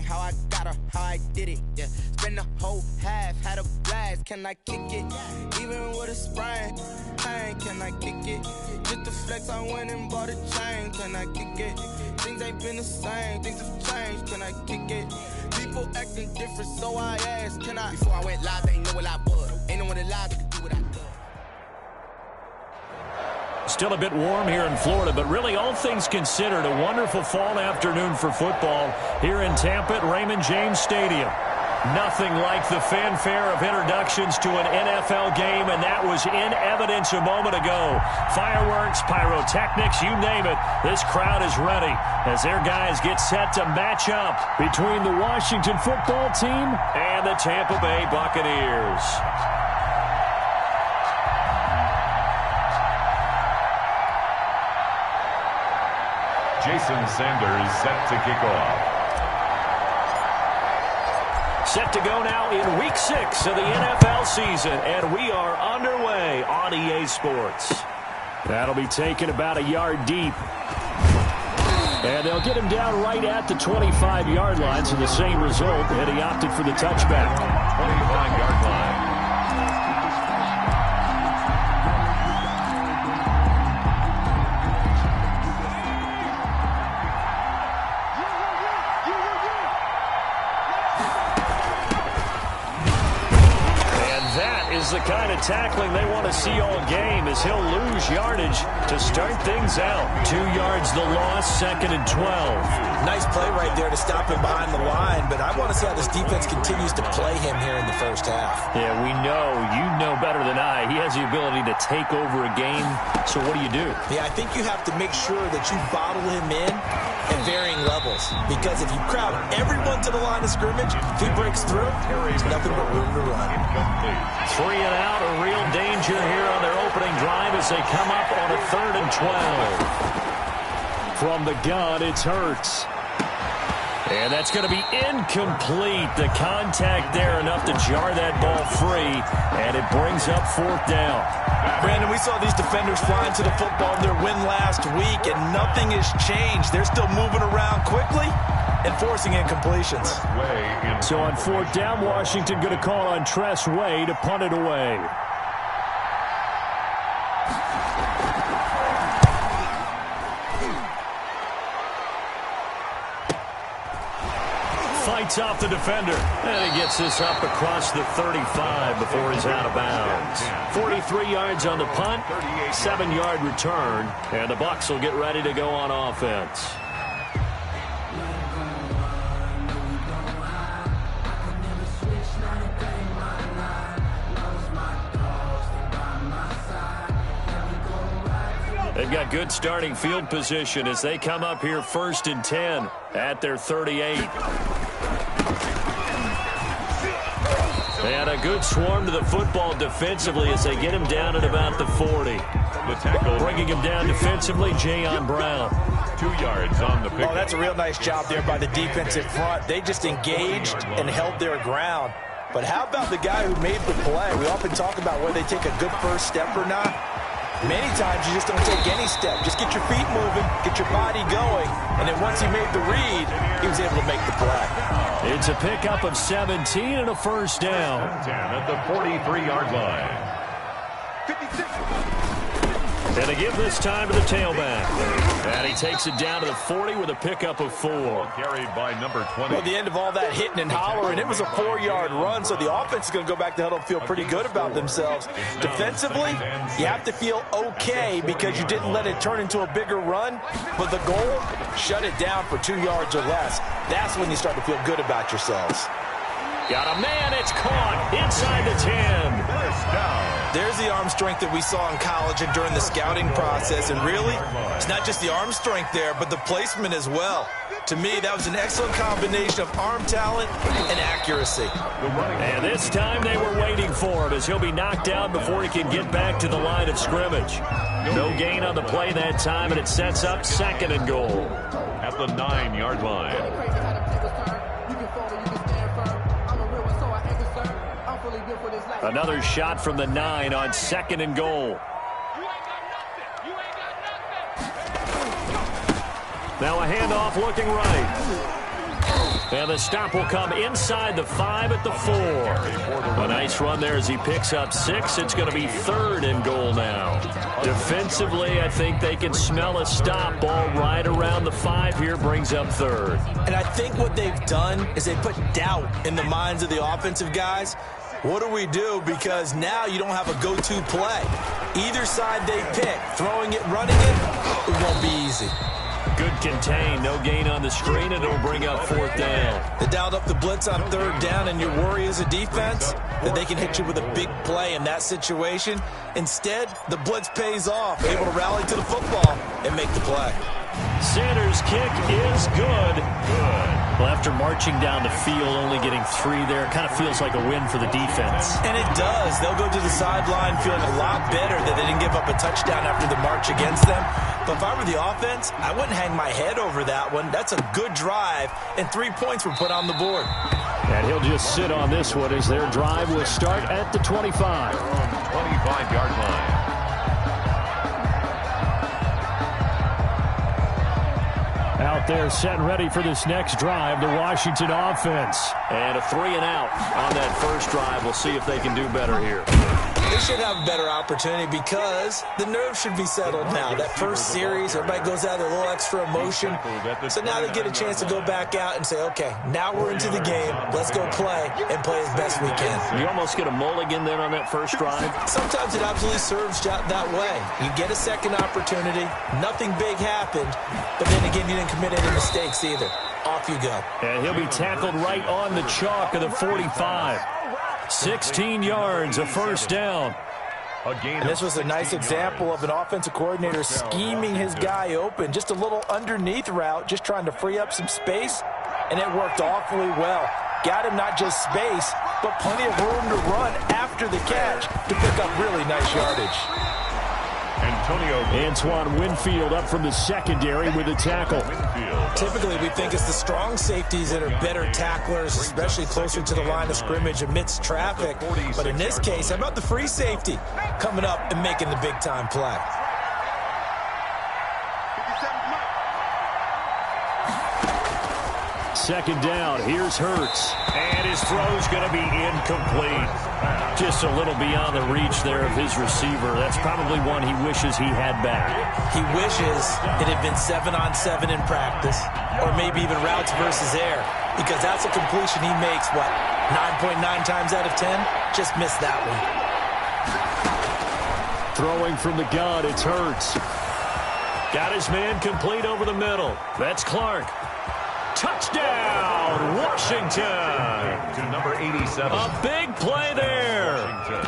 how I got her, how I did it, yeah. Spend the whole half, had a blast, can I kick it? Even with a sprain, pain, can I kick it? Just the flex, I went and bought a chain, can I kick it? Things ain't been the same, things have changed, can I kick it? People acting different, so I asked, can I? Before I went live, they ain't know what I was. Ain't no one alive that could do what I do. Still a bit warm here in Florida, but really all things considered, a wonderful fall afternoon for football here in Tampa at Raymond James Stadium. Nothing like the fanfare of introductions to an NFL game, and that was in evidence a moment ago. Fireworks, pyrotechnics, you name it. This crowd is ready as their guys get set to match up between the Washington football team and the Tampa Bay Buccaneers. Jason Sanders set to kick off. Set to go now in Week 6 of the NFL season, and we are underway on EA Sports. That'll be taken about a yard deep. And they'll get him down right at the 25-yard line, so the same result, and he opted for the touchback. 25-yard line. The kind of tackling they want to see all game as he'll lose yardage to start things out. 2 yards the loss, 2nd and 12. Nice play right there to stop him behind the line, but I want to see how this defense continues to play him here in the first half. Yeah, we know. You know better than I. He has the ability to take over a game, so what do? Yeah, I think you have to make sure that you bottle him in at varying levels, because if you crowd everyone to the line of scrimmage, if he breaks through, there's nothing but room to run. 3 and out, a real danger here on their opening drive as they come up on a 3rd and 12. From the gun, it's Hurts. And that's going to be incomplete. The contact there enough to jar that ball free, and it brings up 4th down. Brandon, we saw these defenders flying to the football in their win last week, and nothing has changed. They're still moving around quickly and forcing incompletions. So on 4th down, Washington going to call on Tress Way to punt it away. Fights off the defender, and he gets this up across the 35 before he's out of bounds. 43 yards on the punt, 7-yard return, and the Bucs will get ready to go on offense. They've got good starting field position as they come up here 1st and 10 at their 38. They had a good swarm to the football defensively as they get him down at about the 40. The tackle. Bringing him down defensively, Jayon Brown. 2 yards on the pick. Oh, that's a real nice job there by the defensive front. They just engaged and held their ground. But how about the guy who made the play? We often talk about whether they take a good first step or not. Many times you just don't take any step. Just get your feet moving, get your body going, and then once he made the read, he was able to make the play. It's a pickup of 17 and a 1st down. 10 at the 43-yard line. And they give this time to the tailback. And he takes it down to the 40 with a pickup of 4. Carried by number 20. Well, the end of all that hitting and hollering, it was a 4-yard run, so the offense is going to go back to huddle and feel pretty good about themselves. Defensively, you have to feel okay because you didn't let it turn into a bigger run, but the goal, shut it down for 2 yards or less. That's when you start to feel good about yourselves. Got a man, it's caught inside the 10. There's the arm strength that we saw in college and during the scouting process, and really, it's not just the arm strength there, but the placement as well. To me, that was an excellent combination of arm talent and accuracy. And this time they were waiting for him as he'll be knocked down before he can get back to the line of scrimmage. No gain on the play that time, and it sets up 2nd and goal. At the 9-yard line. Another shot from the 9 on 2nd and goal. Now a handoff looking right. And the stop will come inside the 5 at the 4. A nice run there as he picks up 6. It's going to be 3rd and goal now. Defensively, I think they can smell a stop. Ball right around the 5 here, brings up 3rd. And I think what they've done is they put doubt in the minds of the offensive guys. What do we do? Because now you don't have a go-to play. Either side they pick, throwing it, running it won't be easy. Good contain, no gain on the screen, and it'll bring up 4th down. They dialed up the blitz on 3rd down, and your worry as a defense that they can hit you with a big play in that situation. Instead, the blitz pays off, able to rally to the football and make the play. Sanders' kick is good. Well, after marching down the field, only getting 3 there, it kind of feels like a win for the defense. And it does. They'll go to the sideline feeling a lot better that they didn't give up a touchdown after the march against them. But if I were the offense, I wouldn't hang my head over that one. That's a good drive, and 3 points were put on the board. And he'll just sit on this one as their drive will start at the 25. 25-yard line. Out there set and ready for this next drive, the Washington offense. And a 3 and out on that first drive. We'll see if they can do better here. They should have a better opportunity because the nerves should be settled now. That first series, everybody goes out with a little extra emotion. So now they get a chance to go back out and say, okay, now we're into the game. Let's go play and play as best we can. You almost get a mulligan then on that first drive? Sometimes it absolutely serves that way. You get a second opportunity. Nothing big happened. But then again, you didn't commit any mistakes either. Off you go. And he'll be tackled right on the chalk of the 45. 16 yards, a first down. And this was a nice example of an offensive coordinator scheming his guy open. Just a little underneath route, just trying to free up some space, and it worked awfully well. Got him not just space, but plenty of room to run after the catch to pick up really nice yardage. Antoine Winfield up from the secondary with a tackle. Typically, we think it's the strong safeties that are better tacklers, especially closer to the line of scrimmage amidst traffic. But in this case, how about the free safety coming up and making the big-time play? Second down, here's Hurts. And his throw's going to be incomplete. Just a little beyond the reach there of his receiver. That's probably one he wishes he had back. He wishes it had been 7-on-7 in practice, or maybe even routes versus air, because that's a completion he makes, 9.9 times out of 10? Just missed that one. Throwing from the gun, it's Hurts. Got his man complete over the middle. That's Clark. Touchdown, Washington. To number 87. A big play there.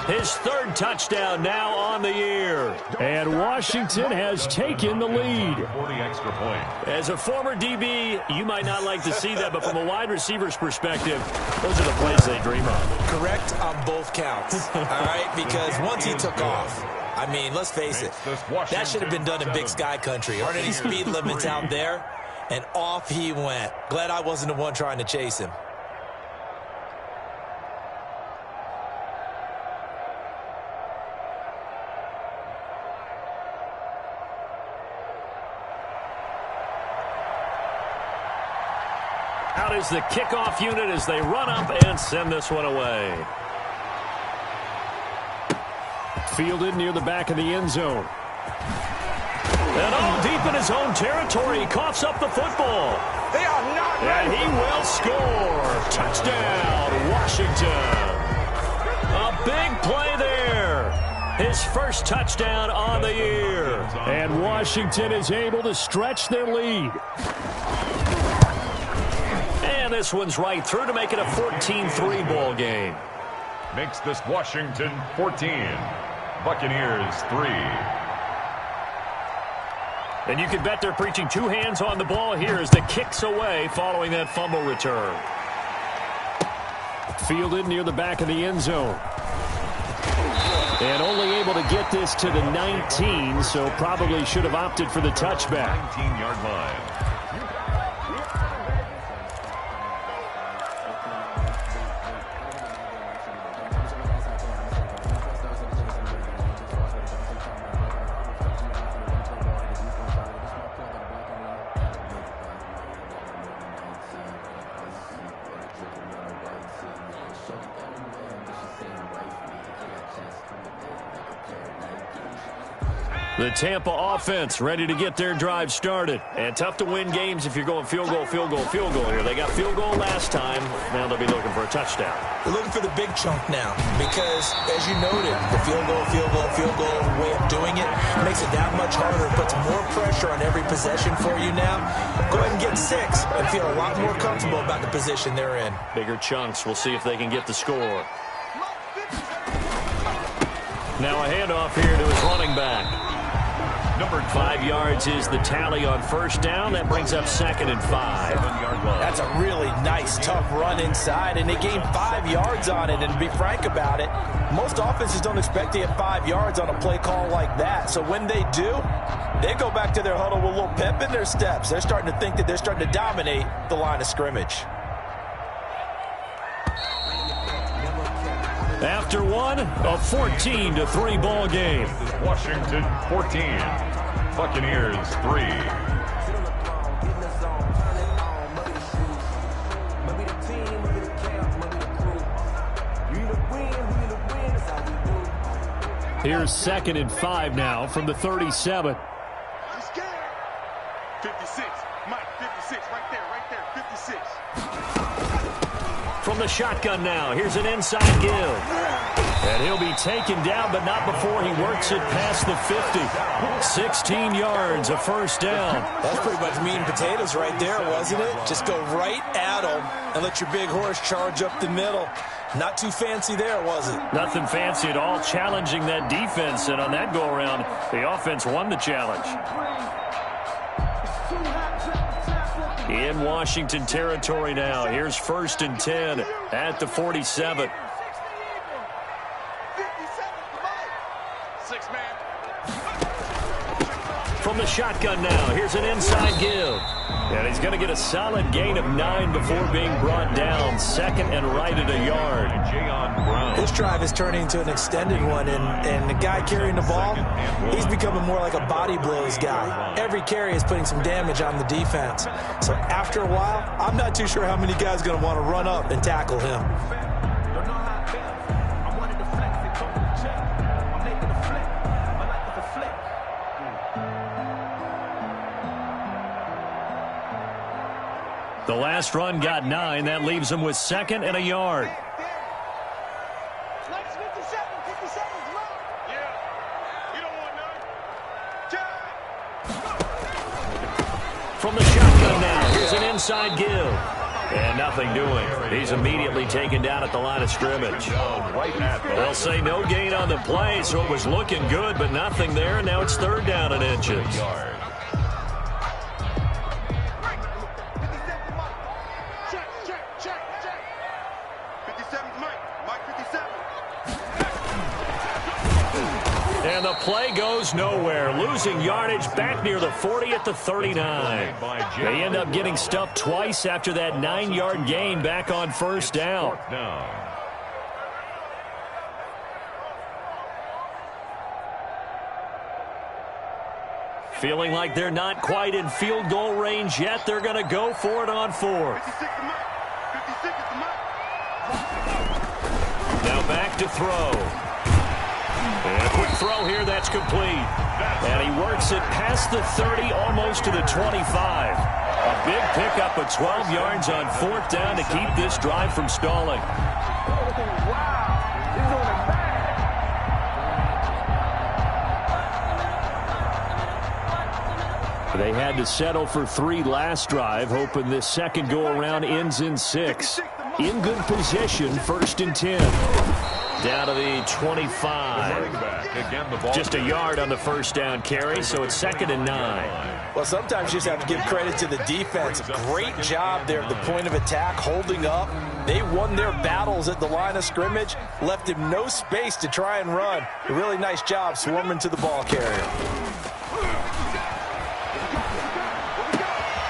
His 3rd touchdown now on the year. And Washington has taken the lead. 40 extra point. As a former DB, you might not like to see that, but from a wide receiver's perspective, those are the plays they dream of. Correct on both counts, all right? Because once he took off, I mean, let's face it, that should have been done in Big Sky country. Aren't any speed limits out there? And off he went. Glad I wasn't the one trying to chase him. Out is the kickoff unit as they run up and send this one away. Fielded near the back of the end zone. And deep in his own territory, he coughs up the football. They are not ready. And he will score. Touchdown, Washington. A big play there. His first touchdown on the year. And Washington is able to stretch their lead. And this one's right through to make it a 14-3 ball game. Makes this Washington 14. Buccaneers 3. And you can bet they're preaching 2 hands on the ball here as the kick's away following that fumble return. Fielded near the back of the end zone. And only able to get this to the 19, so probably should have opted for the touchback. 19-yard line. The Tampa offense ready to get their drive started. And tough to win games if you're going field goal, field goal, field goal here. They got field goal last time. Now they'll be looking for a touchdown. They're looking for the big chunk now because, as you noted, the field goal way of doing it makes it that much harder. It puts more pressure on every possession for you now. Go ahead and get 6 and feel a lot more comfortable about the position they're in. Bigger chunks. We'll see if they can get the score. Now a handoff here to his running back. Number 5 yards is the tally on first down. That brings up 2nd and 5. That's a really nice, tough run inside, and they gained 5 yards on it. And to be frank about it, most offenses don't expect to get 5 yards on a play call like that. So when they do, they go back to their huddle with a little pep in their steps. They're starting to think that they're starting to dominate the line of scrimmage. After one, a 14-3 ball game. Washington 14, Buccaneers 3. Here's 2nd and 5 now from the 37. 56, Mike, 56, right there, 56. From the shotgun now, here's an inside give. And he'll be taken down, but not before he works it past the 50. 16 yards, a first down. That's pretty much meat and potatoes right there, wasn't it? Just go right at him and let your big horse charge up the middle. Not too fancy there, was it? Nothing fancy at all, challenging that defense. And on that go-around, the offense won the challenge. In Washington territory now. Here's 1st and 10 at the 47. From the shotgun now, here's an inside give. And he's going to get a solid gain of 9 before being brought down. 2nd and right at a yard. This drive is turning into an extended one, and the guy carrying the ball, he's becoming more like a body blows guy. Every carry is putting some damage on the defense. So after a while, I'm not too sure how many guys are going to want to run up and tackle him. The last run got 9. That leaves him with 2nd and a yard. From the shotgun now, here's an inside give. And nothing doing. He's immediately taken down at the line of scrimmage. They'll say no gain on the play, so it was looking good, but nothing there. And now it's 3rd down and inches. And the play goes nowhere. Losing yardage back near the 40 at the 39. They end up getting stuffed twice after that 9-yard gain back on first down. Feeling like they're not quite in field goal range yet. They're going to go for it on 4th. Now back to throw. And a quick throw here, that's complete. And he works it past the 30, almost to the 25. A big pickup of 12 yards on 4th down to keep this drive from stalling. They had to settle for 3 last drive, hoping this second go-around ends in 6. In good position, 1st and 10. Down to the 25. Just a yard on the first down carry, so it's 2nd and 9. Well, sometimes you just have to give credit to the defense. Great job there at the point of attack, holding up. They won their battles at the line of scrimmage, left him no space to try and run. A really nice job swarming to the ball carrier.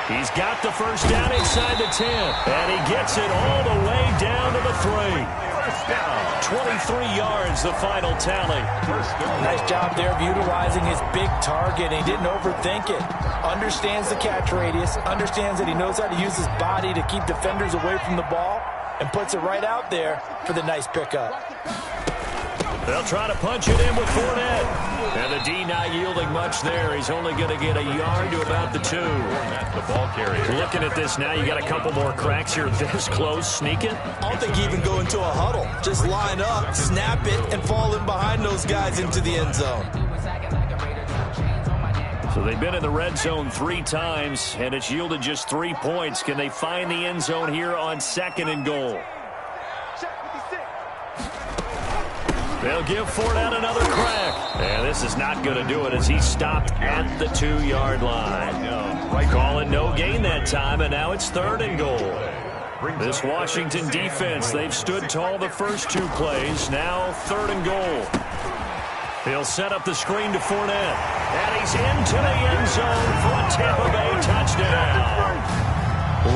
He's got the first down inside the 10, and he gets it all the way down to the 3. 23 yards, the final tally. Nice job there of utilizing his big target. He didn't overthink it. Understands the catch radius, understands that he knows how to use his body to keep defenders away from the ball, and puts it right out there for the nice pickup. They'll try to punch it in with Fournette. And the D not yielding much there. He's only going to get a yard to about the 2. The ball carrier. Looking at this now, you got a couple more cracks here this close. Sneak it. I don't think you even go into a huddle. Just line up, snap it, and fall in behind those guys into the end zone. So they've been in the red zone 3 times, and it's yielded just 3 points. Can they find the end zone here on 2nd and goal? They'll give Fournette another crack. And this is not going to do it as he stopped at the 2-yard line. Calling no gain that time, and now it's 3rd and goal. This Washington defense, they've stood tall the first 2 plays. Now 3rd and goal. He'll set up the screen to Fournette. And he's into the end zone for a Tampa Bay touchdown.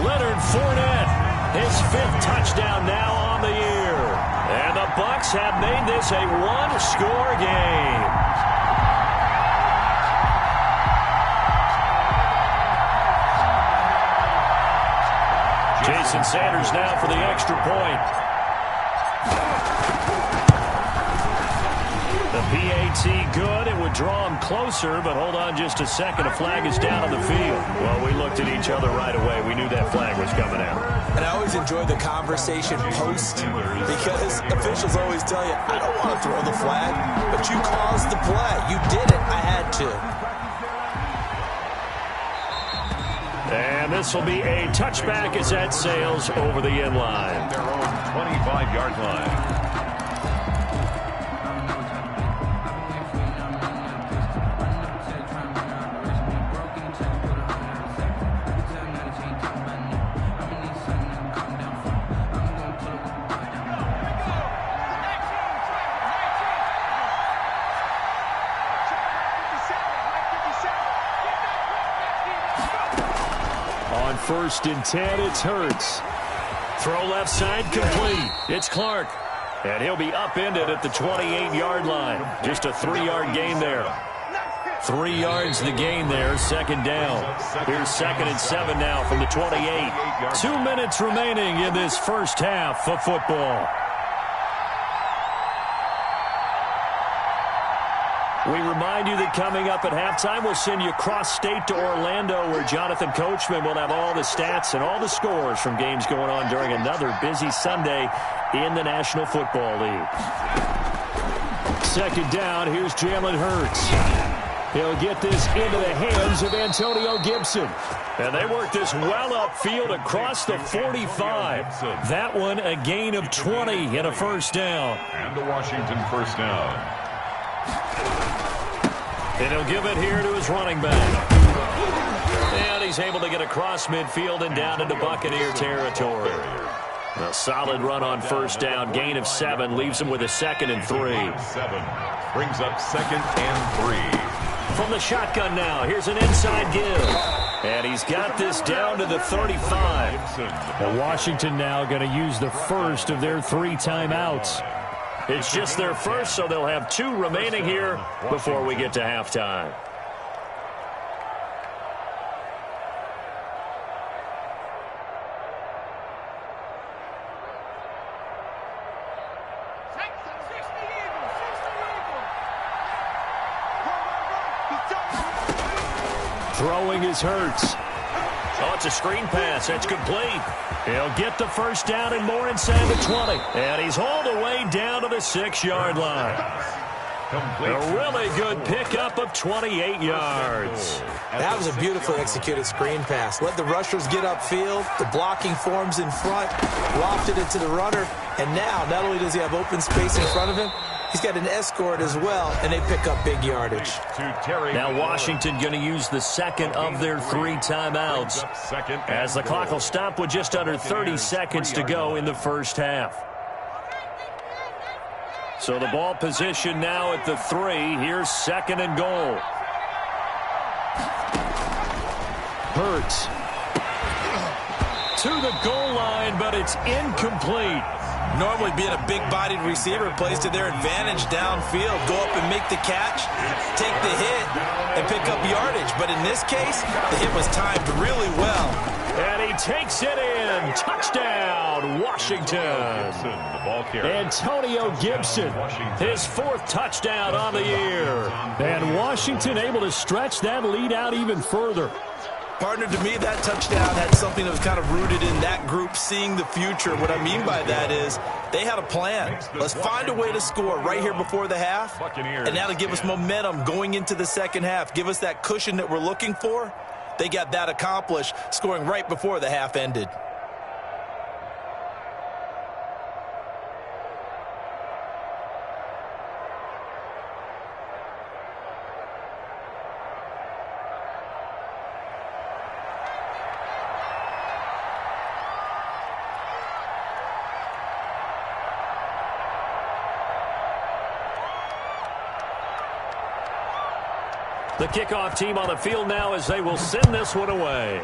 Leonard Fournette, his 5th touchdown now on the year. And the Bucs have made this a 1-score game. Jason Sanders now for the extra point. The PAT good. It would draw him closer, but hold on just a second. A flag is down on the field. Well, we looked at each other right away. We knew that flag was coming out. And I always enjoy the conversation post because officials always tell you, I don't want to throw the flag, but you caused the play. You did it. I had to. And this will be a touchback as that sails over the end line. Their own 25-yard line. On 1st and 10, it's Hurts. Throw left side complete. It's Clark. And he'll be upended at the 28-yard line. Just a 3-yard gain there. 3 yards the gain there, 2nd down. Here's 2nd and 7 now from the 28. 2 minutes remaining in this first half of football. We remind you that coming up at halftime, we'll send you cross-state to Orlando, where Jonathan Coachman will have all the stats and all the scores from games going on during another busy Sunday in the National Football League. 2nd down, here's Jalen Hurts. He'll get this into the hands of Antonio Gibson. And they work this well upfield across the 45. That one a gain of 20 and a 1st down. And the Washington 1st down. And he'll give it here to his running back. And he's able to get across midfield and down into Buccaneer territory. A solid run on 1st down. Gain of 7 leaves him with a 2nd and 3. 7 brings up 2nd and 3. From the shotgun now, here's an inside give. And he's got this down to the 35. And Washington now going to use the first of their 3 timeouts. It's just their first, so they'll have 2 remaining here before we get to halftime. Throwing is Hurts. Oh, it's a screen pass. That's complete. He'll get the 1st down and more inside the 20. And he's hauled away down to the 6-yard line. A really good pickup of 28 yards. That was a beautifully executed screen pass. Let the rushers get upfield. The blocking forms in front. Lofted it to the runner. And now, not only does he have open space in front of him, he's got an escort as well, and they pick up big yardage. Now Washington going to use the 2nd of their 3 timeouts as the clock will stop with just under 30 seconds to go in the first half. So the ball position now at the 3. Here's 2nd and goal. Hurts to the goal line, but it's incomplete. Normally being a big-bodied receiver plays to their advantage downfield. Go up and make the catch, take the hit, and pick up yardage. But in this case, the hit was timed really well. And he takes it in. Touchdown, Washington. The ball carrier. Antonio Gibson, his 4th touchdown on the year. And Washington able to stretch that lead out even further. Partner, to me, that touchdown had something that was kind of rooted in that group seeing the future. What I mean by that is they had a plan. Let's find a way to score right here before the half, and that'll give us momentum going into the second half, give us that cushion that we're looking for. They got that accomplished, scoring right before the half ended. The kickoff team on the field now as they will send this one away.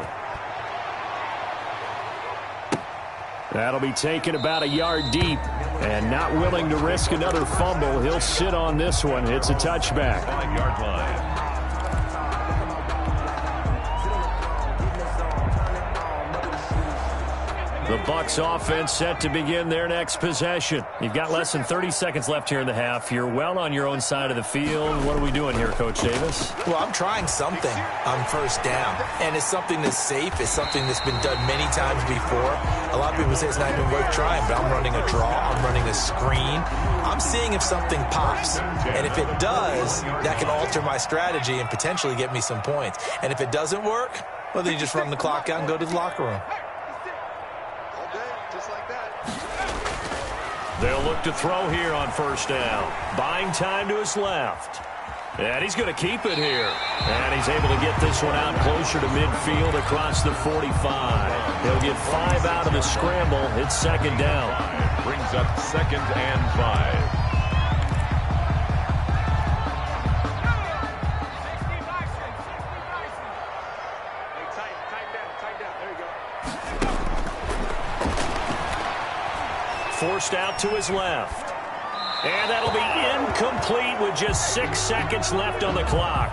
That'll be taken about a yard deep. And not willing to risk another fumble, he'll sit on this one. It's a touchback. 5-yard line. The Bucs offense set to begin their next possession. You've got less than 30 seconds left here in the half. You're well on your own side of the field. What are we doing here, Coach Davis? Well, I'm trying something on first down, and it's something that's safe. It's something that's been done many times before. A lot of people say it's not even worth trying, but I'm running a draw. I'm running a screen. I'm seeing if something pops, and if it does, that can alter my strategy and potentially get me some points. And if it doesn't work, well, then you just run the clock out and go to the locker room. They'll look to throw here on first down. Buying time to his left. And he's going to keep it here. And he's able to get this one out closer to midfield across the 45. He'll get 5 out of the scramble. It's second down. Brings up 2nd and 5. Forced out to his left. And that'll be incomplete with just 6 seconds left on the clock.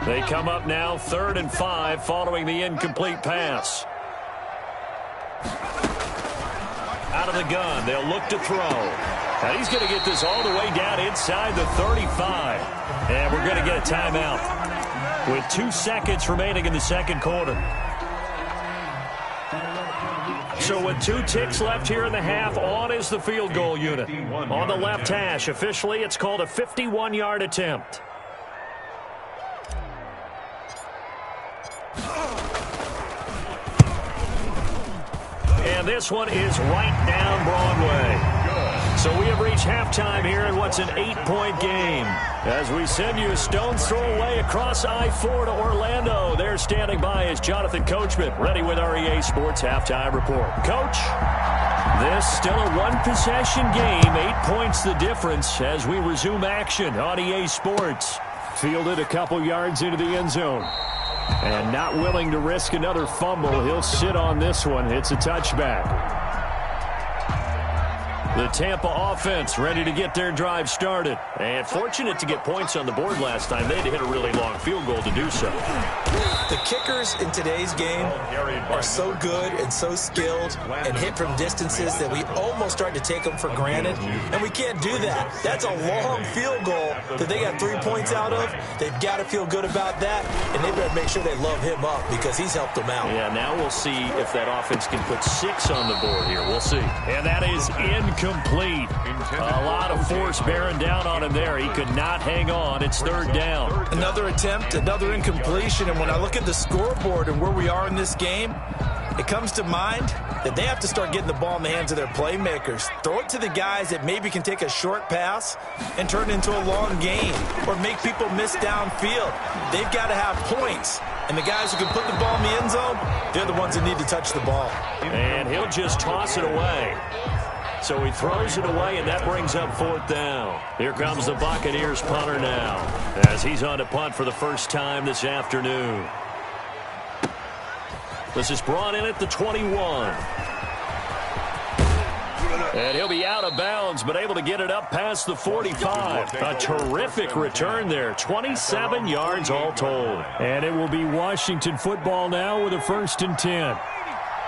They come up now 3rd and 5 following the incomplete pass. Out of the gun, they'll look to throw. And he's going to get this all the way down inside the 35. And we're going to get a timeout with 2 seconds remaining in the second quarter. So with 2 ticks left here in the half, on is the field goal unit. On the left hash, officially it's called a 51-yard attempt. And this one is right down Broadway. So we have reached halftime here in what's an 8-point game. As we send you a stone's throw away across I-4 to Orlando. There standing by is Jonathan Coachman, ready with our EA Sports Halftime Report. Coach, this still a 1-possession game. 8 points the difference as we resume action on EA Sports. Fielded a couple yards into the end zone. And not willing to risk another fumble, he'll sit on this one. It's a touchback. The Tampa offense ready to get their drive started. And fortunate to get points on the board last time. They had to hit a really long field goal to do so. The kickers in today's game are so good and so skilled and hit from distances that we almost start to take them for granted. And we can't do that. That's a long field goal that they got 3 points out of. They've got to feel good about that. And they better make sure they love him up because he's helped them out. Yeah, now we'll see if that offense can put 6 on the board here. We'll see. And that is incomplete. A lot of force bearing down on him there. He could not hang on. It's 3rd down. Another attempt, another incompletion. And when I look at the scoreboard and where we are in this game, it comes to mind that they have to start getting the ball in the hands of their playmakers. Throw it to the guys that maybe can take a short pass and turn it into a long game or make people miss downfield. They've got to have points. And the guys who can put the ball in the end zone, they're the ones that need to touch the ball. And he'll just toss it away. So he throws it away, and that brings up 4th down. Here comes the Buccaneers punter now as he's on to punt for the first time this afternoon. This is brought in at the 21. And he'll be out of bounds, but able to get it up past the 45. A terrific return there. 27 yards all told. And it will be Washington football now with a 1st and 10.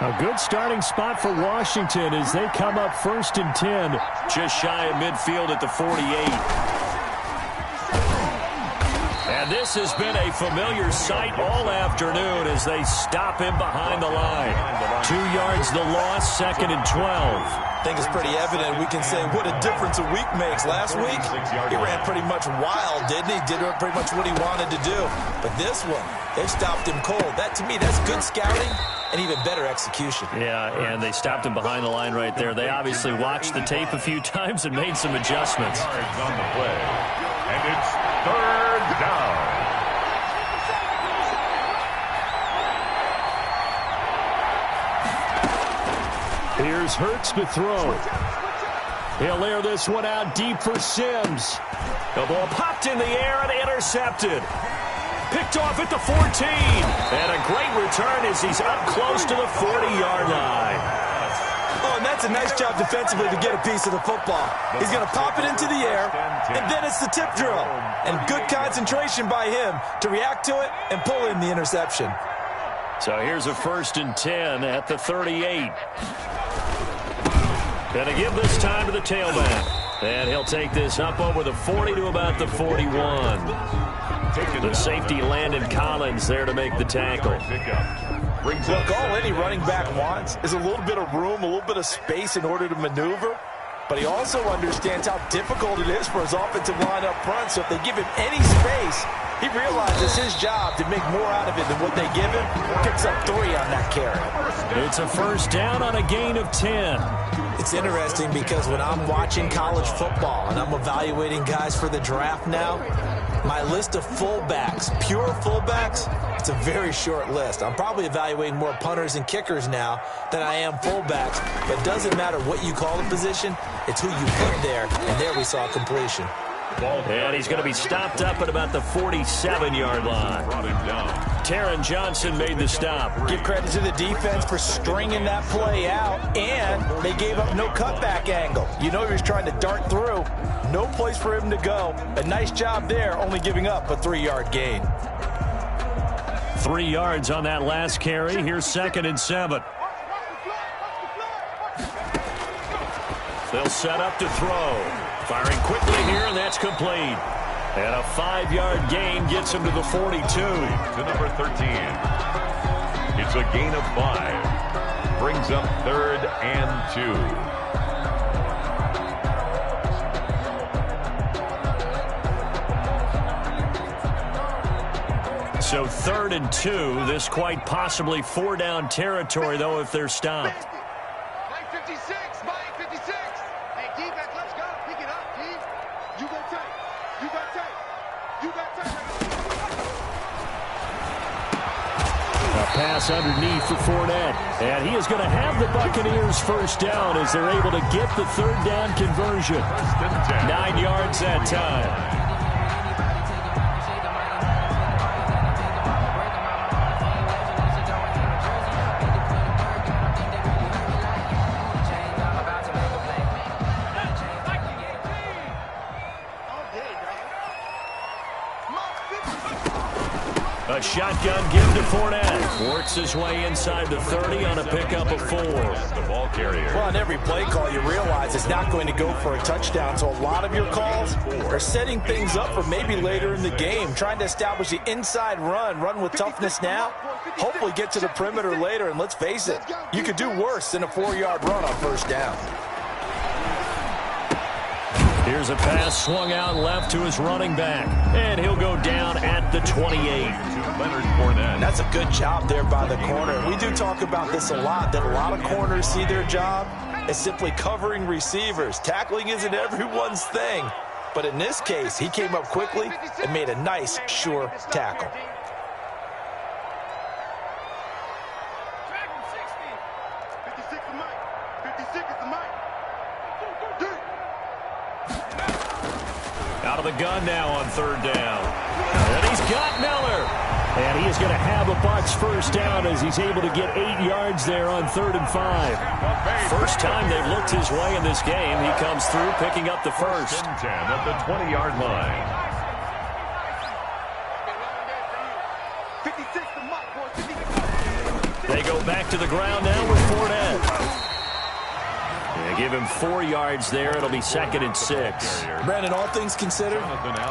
A good starting spot for Washington as they come up 1st and 10. Just shy of midfield at the 48. And this has been a familiar sight all afternoon as they stop him behind the line. 2 yards the loss, 2nd and 12. I think it's pretty evident. We can say what a difference a week makes. Last week, he ran pretty much wild, didn't he? Did pretty much what he wanted to do. But this one, they stopped him cold. That, to me, that's good scouting and even better execution. Yeah, and they stopped him behind the line right there. They obviously watched the tape a few times and made some adjustments. Yards on the play. And it's 3rd down. Here's Hurts to throw. He'll air this one out deep for Sims. The ball popped in the air and intercepted. Picked off at the 14. And a great return as he's up close to the 40-yard line. Oh, and that's a nice job defensively to get a piece of the football. He's going to pop it into the air, and then it's the tip drill. And good concentration by him to react to it and pull in the interception. So here's a 1st and 10 at the 38. Gonna give this time to the tailback. And he'll take this up over the 40 to about the 41. The safety Landon Collins there to make the tackle. Look, all any running back wants is a little bit of room, a little bit of space in order to maneuver. But he also understands how difficult it is for his offensive line up front. So if they give him any space, he realizes his job to make more out of it than what they give him. Picks up 3 on that carry. It's a 1st down on a gain of 10. It's interesting because when I'm watching college football and I'm evaluating guys for the draft now, my list of fullbacks, pure fullbacks, it's a very short list. I'm probably evaluating more punters and kickers now than I am fullbacks. But it doesn't matter what you call the position, it's who you put there. And there we saw completion. And he's going to be stopped up at about the 47-yard line. Taron Johnson made the stop. Give credit to the defense for stringing that play out, and they gave up no cutback angle. You know he was trying to dart through. No place for him to go. A nice job there, only giving up a 3-yard gain. 3 yards on that last carry. Here's 2nd and 7. They'll set up to throw. Firing quickly here, and that's complete. And a 5-yard gain gets him to the 42. To number 13. It's a gain of 5. Brings up 3rd and 2. So 3rd and 2. This quite possibly 4-down territory, though, if they're stopped. Pass underneath for Fournette. And he is going to have the Buccaneers 1st down as they're able to get the 3rd down conversion. 9 yards that time. A shotgun give to Fournette. Works his way inside the 30 on a pickup of 4. Well, on every play call, you realize it's not going to go for a touchdown. So a lot of your calls are setting things up for maybe later in the game, trying to establish the inside run with toughness now, hopefully get to the perimeter later. And let's face it, you could do worse than a 4-yard run on 1st down. Here's a pass swung out left to his running back. And he'll go down at the 28. That's a good job there by the corner. We do talk about this a lot, that a lot of corners see their job as simply covering receivers. Tackling isn't everyone's thing. But in this case, he came up quickly and made a nice, sure tackle. Out of the gun now on 3rd down. And he's got Miller. And he is going to have a Bucs first down as he's able to get 8 yards there on 3rd and 5. First time they've looked his way in this game. He comes through picking up the first. 10 at the 20-yard line. 56 to Mike, boys. 56. They go back to the ground now with Fournette. They give him 4 yards there. It'll be 2nd and 6. Brandon, all things considered,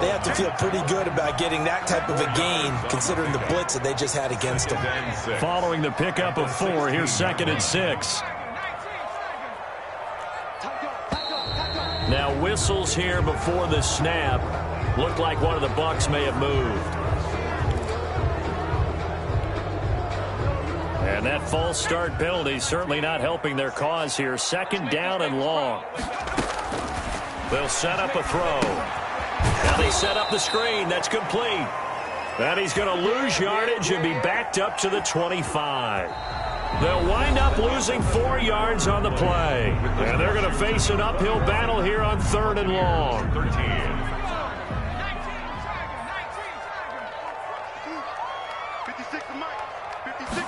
they have to feel pretty good about getting that type of a gain considering the blitz that they just had against them. Following the pickup of 4, here's 2nd and 6. Now whistles here before the snap. Looked like one of the Bucs may have moved. And that false start penalty certainly not helping their cause here. 2nd down and long. They'll set up a throw. Now they set up the screen. That's complete. And he's going to lose yardage and be backed up to the 25. They'll wind up losing 4 yards on the play. And they're going to face an uphill battle here on 3rd and long. 13. 56 to Mike. 56.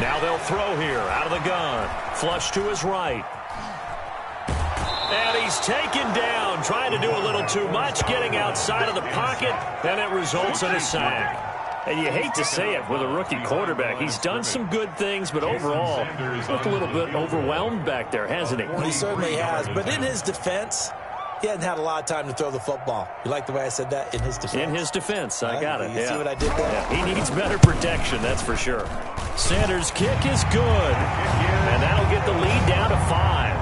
Now they'll throw here out of the gun. Flush to his right. And he's taken down, trying to do a little too much, getting outside of the pocket, and it results in a sack. And you hate to say it with a rookie quarterback. He's done some good things, but overall, looked a little bit overwhelmed back there, hasn't he? He certainly has, but in his defense, he hasn't had a lot of time to throw the football. You like the way I said that? In his defense. In his defense, I got it. You see what I did there? Yeah, he needs better protection, that's for sure. Sanders' kick is good, and that'll get the lead down to 5.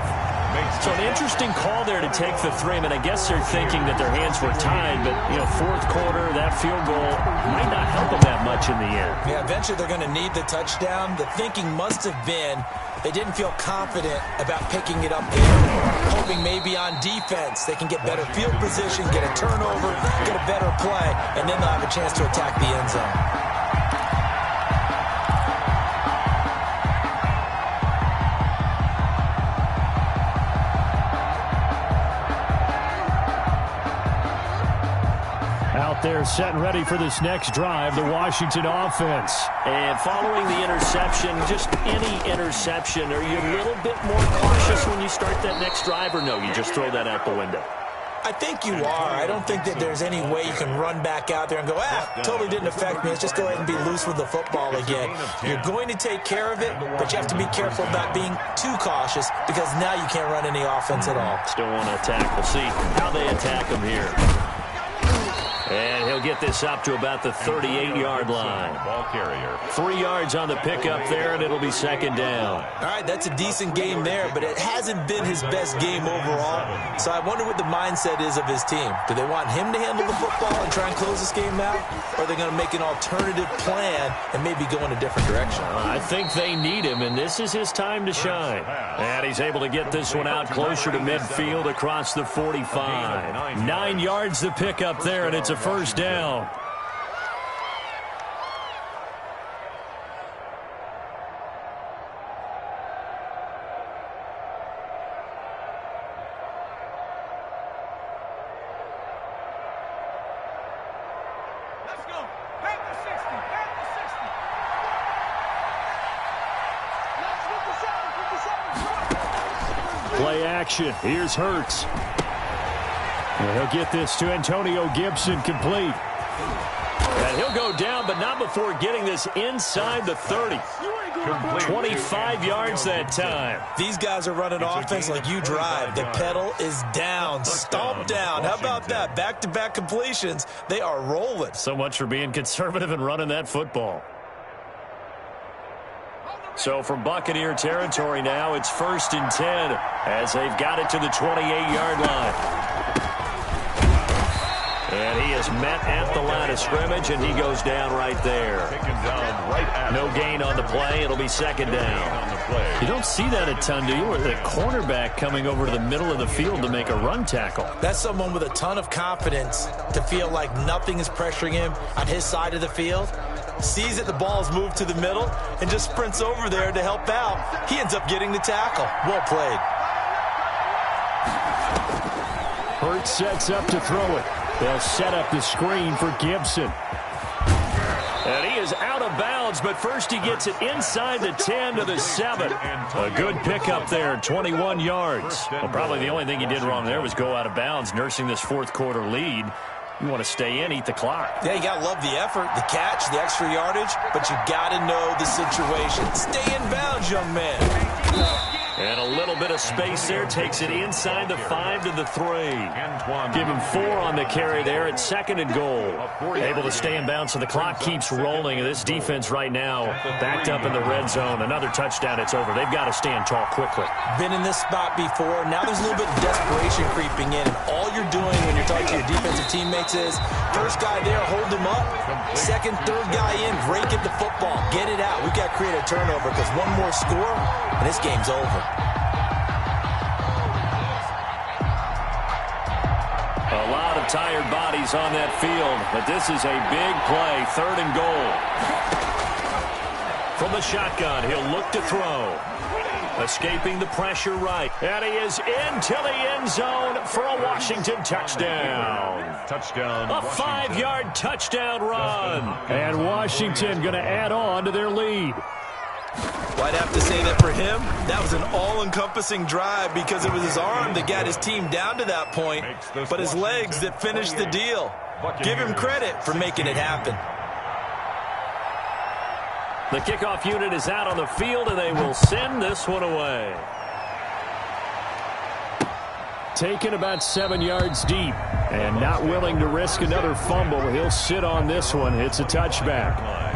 So an interesting call there to take the 3. I mean, I guess they're thinking that their hands were tied, but, you know, 4th quarter, that field goal might not help them that much in the end. Yeah, eventually they're going to need the touchdown. The thinking must have been they didn't feel confident about picking it up there, hoping maybe on defense they can get better field position, get a turnover, get a better play, and then they'll have a chance to attack the end zone. They're set and ready for this next drive, the Washington offense. And following the interception, just any interception, are you a little bit more cautious when you start that next drive, or no, you just throw that out the window? I think you are. I don't think that there's any way you can run back out there and go, totally didn't affect me. Let's just go ahead and be loose with the football again. You're going to take care of it, but you have to be careful about being too cautious because now you can't run any offense at all. Still want to attack. We'll see how they attack them here. And he'll get this up to about the 38-yard line. Ball carrier. 3 yards on the pickup there, and it'll be 2nd down. All right, that's a decent game there, but it hasn't been his best game overall. So I wonder what the mindset is of his team. Do they want him to handle the football and try and close this game out? Or are they going to make an alternative plan and maybe go in a different direction? I think they need him, and this is his time to shine. And he's able to get this one out closer to midfield across the 45. 9 yards the pickup there, and it's a first down. Let's go. Back to 60. Back to 60. Let's 57. Play action. Here's Hurts. And he'll get this to Antonio Gibson complete. And he'll go down, but not before getting this inside the 30. 25 yards that time. These guys are running offense like you drive. The pedal is down, stomped down. How about that? Back-to-back completions. They are rolling. So much for being conservative and running that football. So from Buccaneer territory now, it's 1st and 10 as they've got it to the 28-yard line. And he is met at the line of scrimmage, and he goes down right there. No gain on the play. It'll be 2nd down. You don't see that a ton, do you? Or the cornerback coming over to the middle of the field to make a run tackle. That's someone with a ton of confidence to feel like nothing is pressuring him on his side of the field. Sees that the ball's moved to the middle and just sprints over there to help out. He ends up getting the tackle. Well played. Hurts sets up to throw it. They'll set up the screen for Gibson. And he is out of bounds, but first he gets it inside the 10 to the 7. A good pickup there, 21 yards. Well, probably the only thing he did wrong there was go out of bounds, nursing this fourth quarter lead. You want to stay in, eat the clock. Yeah, you got to love the effort, the catch, the extra yardage, but you got to know the situation. Stay in bounds, young man. And a little bit of space there. Takes it inside the 5 to the 3. Give him 4 on the carry there at 2nd and goal. Able to stay in bounds, so the clock keeps rolling. This defense right now backed up in the red zone. Another touchdown, it's over. They've got to stand tall quickly. Been in this spot before. Now there's a little bit of desperation creeping in. And all you're doing when you're talking to your defensive teammates is, first guy there, hold him up. Second, third guy in, break it the football. Get it out. We've got to create a turnover because one more score, and this game's over. A lot of tired bodies on that field, but this is a big play, 3rd and goal. From the shotgun, he'll look to throw. Escaping the pressure right. And he is into the end zone for a Washington touchdown. A 5-yard touchdown run. And Washington going to add on to their lead. Well, I'd have to say that for him, that was an all-encompassing drive because it was his arm that got his team down to that point, but his legs that finished the deal. Give him credit for making it happen. The kickoff unit is out on the field, and they will send this one away. Taken about 7 yards deep, and not willing to risk another fumble. He'll sit on this one. It's a touchback.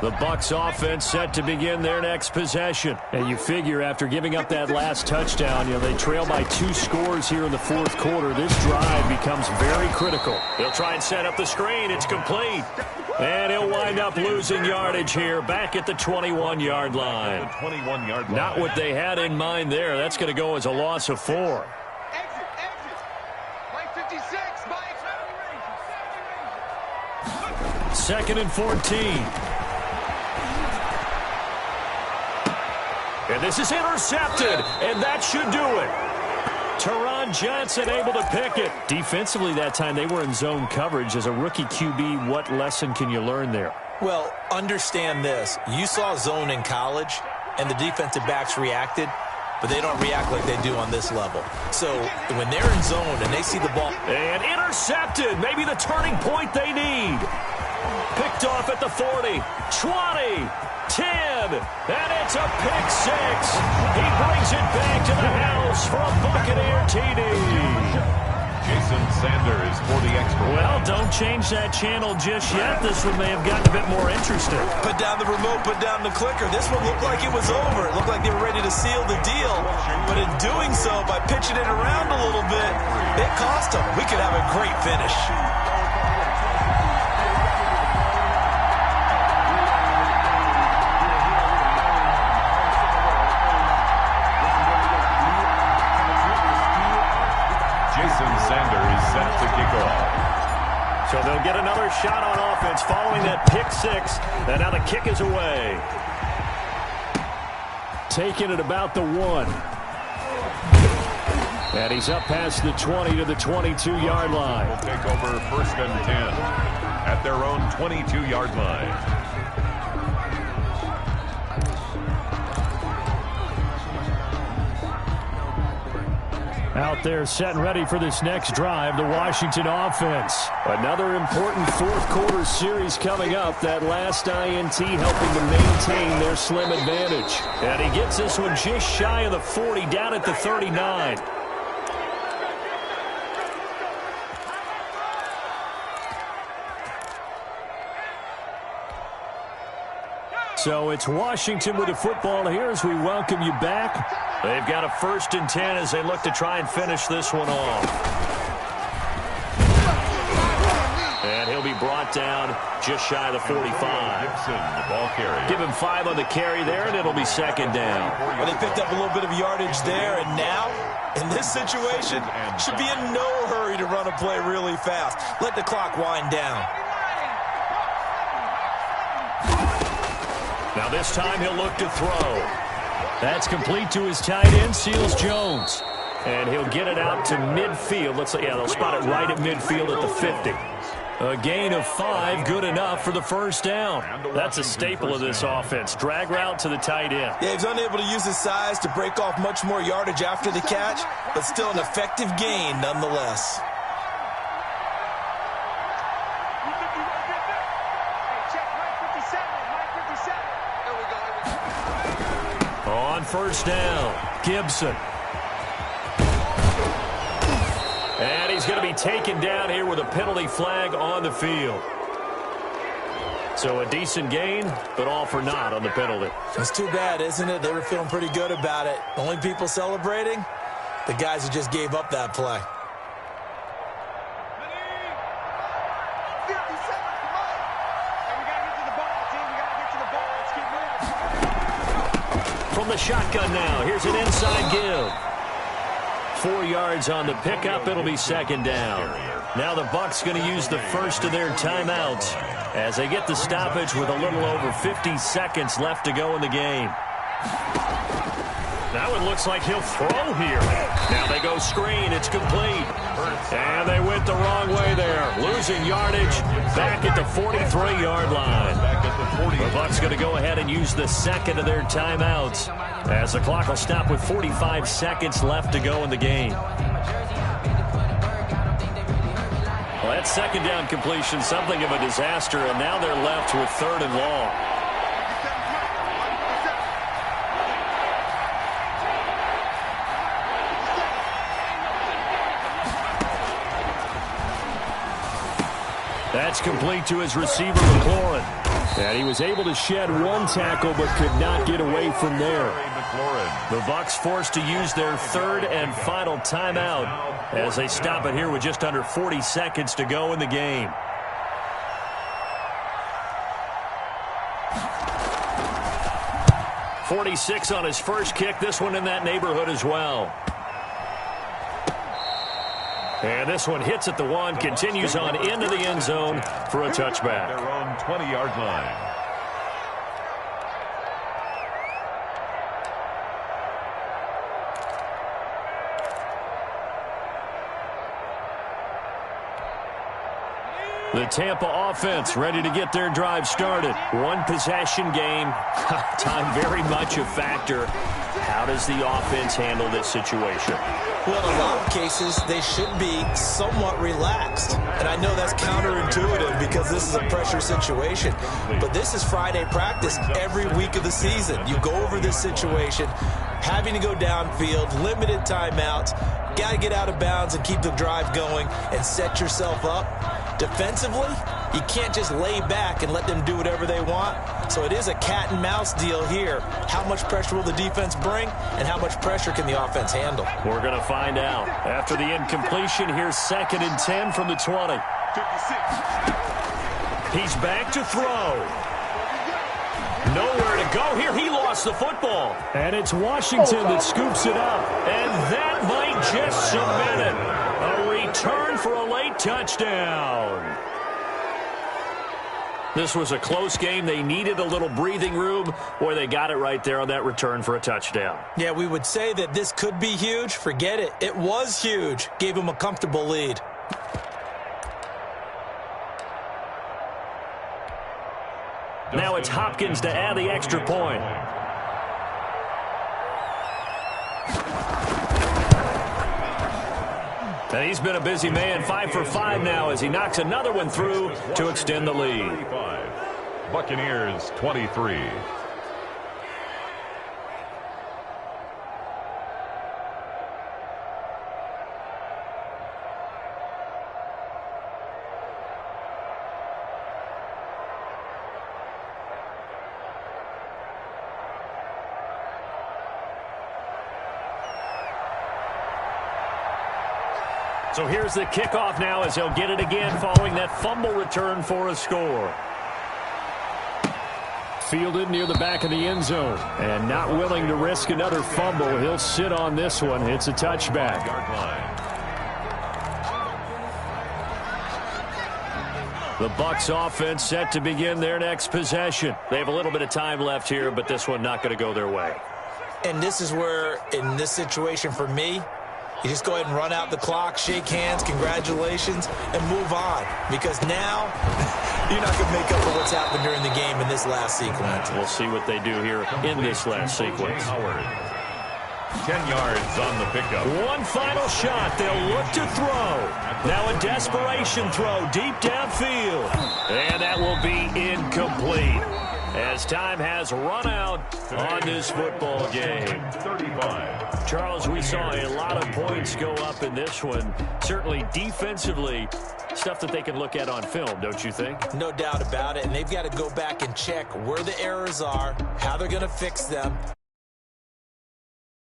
The Bucs offense set to begin their next possession. And you figure after giving up that last touchdown, they trail by 2 scores here in the fourth quarter. This drive becomes very critical. They'll try and set up the screen. It's complete. And he'll wind up losing yardage here back at the 21-yard line. Not what they had in mind there. That's going to go as a loss of 4. Second and 14. And this is intercepted, and that should do it. Teron Johnson able to pick it. Defensively that time, they were in zone coverage. As a rookie QB, what lesson can you learn there? Well, understand this. You saw zone in college, and the defensive backs reacted, but they don't react like they do on this level. So when they're in zone and they see the ball. And intercepted. Maybe the turning point they need. Picked off at the 40, 20, 10, and it's a pick 6. He brings it back to the house for a Buccaneer TD. Jason Sanders for the extra. Well, don't change that channel just yet. This one may have gotten a bit more interesting. Put down the remote, put down the clicker. This one looked like it was over. It looked like they were ready to seal the deal. But in doing so, by pitching it around a little bit, it cost them. We could have a great finish. Sanders set to kick off. So they'll get another shot on offense following that pick 6. And now the kick is away. Taking it about the 1. And he's up past the 20 to the 22-yard line. Will take over 1st and 10 at their own 22-yard line. Out there set and ready for this next drive, the Washington offense. Another important fourth quarter series coming up. That last INT helping to maintain their slim advantage. And he gets this one just shy of the 40, down at the 39. So it's Washington with the football here as we welcome you back. They've got a 1st and 10 as they look to try and finish this one off. And he'll be brought down just shy of the 45. Gibson, the ball carrier. Give him 5 on the carry there, and it'll be 2nd down. Well, they picked up a little bit of yardage there, and now, in this situation, should be in no hurry to run a play really fast. Let the clock wind down. Now this time he'll look to throw. That's complete to his tight end, Seals Jones. And he'll get it out to midfield. They'll spot it right at midfield at the 50. A gain of 5, good enough for the first down. That's a staple of this offense. Drag route to the tight end. Yeah, he's unable to use his size to break off much more yardage after the catch, but still an effective gain nonetheless. On first down, Gibson. And he's going to be taken down here with a penalty flag on the field. So a decent gain, but all for naught on the penalty. It's too bad, isn't it? They were feeling pretty good about it. The only people celebrating, the guys who just gave up that play. From the shotgun now, here's an inside give. 4 yards on the pickup. It'll be second down. Now the Bucs going to use the first of their timeouts as they get the stoppage with a little over 50 seconds left to go in the game. Now it looks like he'll throw here. Now they go screen. It's complete. And they went the wrong way there. Losing yardage back at the 43-yard line. The Bucs going to go ahead and use the second of their timeouts as the clock will stop with 45 seconds left to go in the game. Well, that second down completion, something of a disaster, and now they're left with third and long. That's complete to his receiver, McLaurin. And he was able to shed one tackle but could not get away from there. The Bucs forced to use their third and final timeout as they stop it here with just under 40 seconds to go in the game. .46 on his first kick. This one in that neighborhood as well. And this one hits at the 1, continues on into the end zone for a touchback. Their own 20-yard line. The Tampa offense ready to get their drive started. One possession game. Time very much a factor. How does the offense handle this situation? Well, in a lot of cases, they should be somewhat relaxed. And I know that's counterintuitive because this is a pressure situation. But this is Friday practice every week of the season. You go over this situation, having to go downfield, limited timeouts, got to get out of bounds and keep the drive going and set yourself up. Defensively, you can't just lay back and let them do whatever they want. So it is a cat and mouse deal here. How much pressure will the defense bring, and how much pressure can the offense handle? We're going to find out. After the incompletion, here's 2nd and 10 from the 20. 56. He's back to throw. Nowhere to go here. He lost the football. And it's Washington that scoops it up. And that might just cement it. A return for a late touchdown. This was a close game. They needed a little breathing room. Boy, they got it right there on that return for a touchdown. Yeah, we would say that this could be huge. Forget it. It was huge. Gave him a comfortable lead. Now it's Hopkins to add the extra point. And he's been a busy man, 5 for 5 now as he knocks another one through to extend the lead. Buccaneers 23. So here's the kickoff now as he'll get it again following that fumble return for a score. Fielded near the back of the end zone. And not willing to risk another fumble. He'll sit on this one. It's a touchback. The Bucs offense set to begin their next possession. They have a little bit of time left here, but this one not going to go their way. And this is where, in this situation for me, you just go ahead and run out the clock, shake hands, congratulations, and move on. Because now, you're not going to make up for what's happened during the game in this last sequence. We'll see what they do here in this last sequence. 10 yards on the pickup. One final shot. They'll look to throw. Now a desperation throw deep downfield. And that will be incomplete, as time has run out on this football game. 35. Charles, we saw a lot of points go up in this one. Certainly defensively, stuff that they can look at on film, don't you think? No doubt about it. And they've got to go back and check where the errors are, how they're going to fix them.